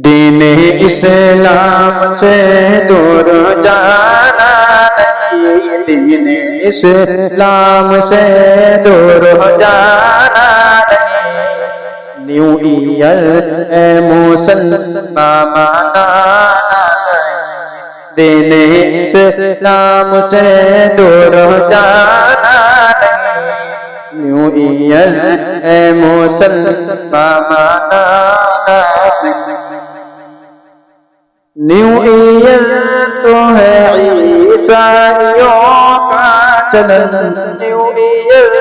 دین اسلام سے دور جانا نہیں، دین اسلام سے دور جانا نہیں، نیو ایئر اے مسلمان منانا نہیں، دین اسلام سے دور جانا نہیں، نیو ایئر اے مسلمان منانا نہیں۔ نیو ایئر تو ہے عیسائیوں کا چلن، نیو ایئر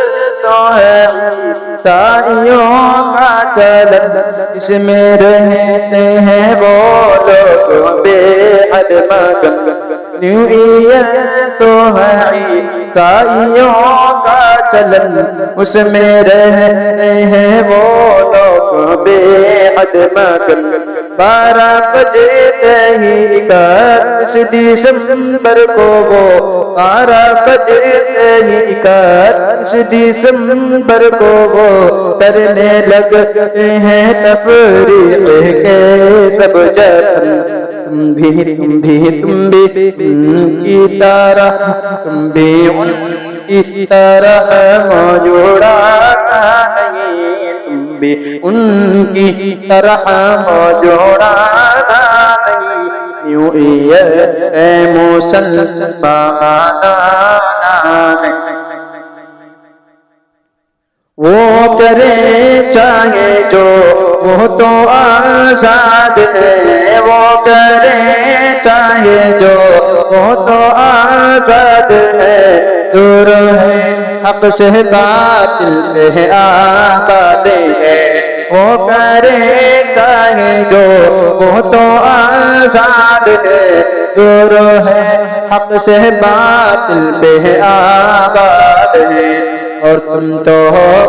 تو ہے عیسائیوں کا چلن، اس میں رہتے ہیں وہ لوگ بے حد مگن، نیو ایئر تو ہے عیسائیوں کا چلن، اس میں رہتے ہیں وہ لوگ بے حد مگن۔ 12 بجے ہی 31 دسمبر کو وہ 12 بجے ہی 31 دسمبر کو وہ کرنے لگتے ہیں تفریح کے سب جشن، تم بھی ان کی طرح، تم بھی ان کی طرح موجودہ نہیں، تم بھی ان کی طرح موجودہ نہیں، نیو ایئر اے مسلمان نہیں۔ وہ کرے چاہے جو وہ تو آزاد ہے، وہ کرے چاہے جو وہ تو آزاد ہے، دور ہے حق سے باطل پہ آباد ہے، وہ کرے چاہے جو وہ تو آزاد ہے، دور ہے حق سے باطل پہ آباد ہے، اور تم تو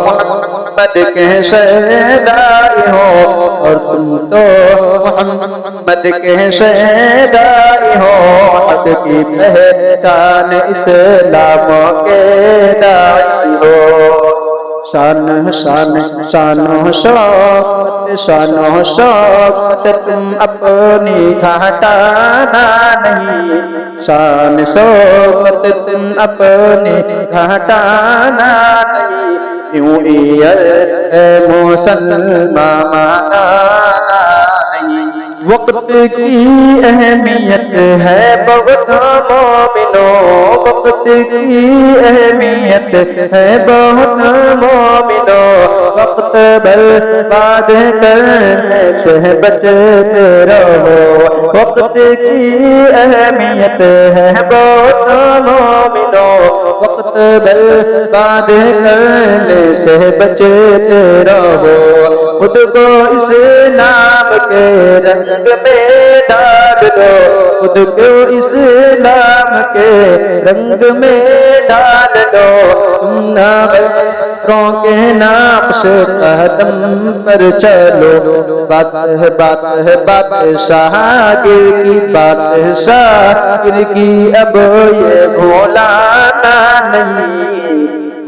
محمد کے شہدائی ہو، اور تم تو محمد کے شہدائی ہو، حق کی پہچان اسلام کے داعی ہو، شان شان شان و شوقت، شان و شوقت تم اپنی گھٹانا نہیں، شان شوقت تم اپنی گھٹانا نہیں، نیو ایئر اے مسلمان منانا نہیں۔ وقت کی اہمیت ہے بہت مومنوں، وقت کی اہمیت ہے بہت مومنوں، وقت برباد کرنے سے بچتے رہو، وقت کی اہمیت ہے بہت مومنوں، وقت برباد کرنے سے بچتے رہو، خود کو اسلام کے رنگ میں ڈال دو، خود کو اسلام کے رنگ میں ڈال دو، تم نہ غیروں کے نقش قدم پر چلو، بات ہے بات ہے بات شاگرد کی، بات شاگرد کی اب یہ بھولانا نہیں،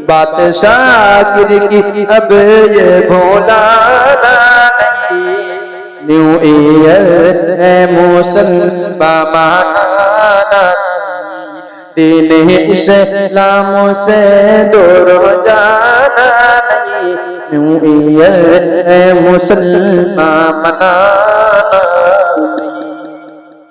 بات شاگرد کی اب یہ بھولانا نہیں، نیو ایئر اے مسلمان منانا نہیں، دین اسلام سے دور جانا نہیں، نیو ایئر اے مسلمان منانا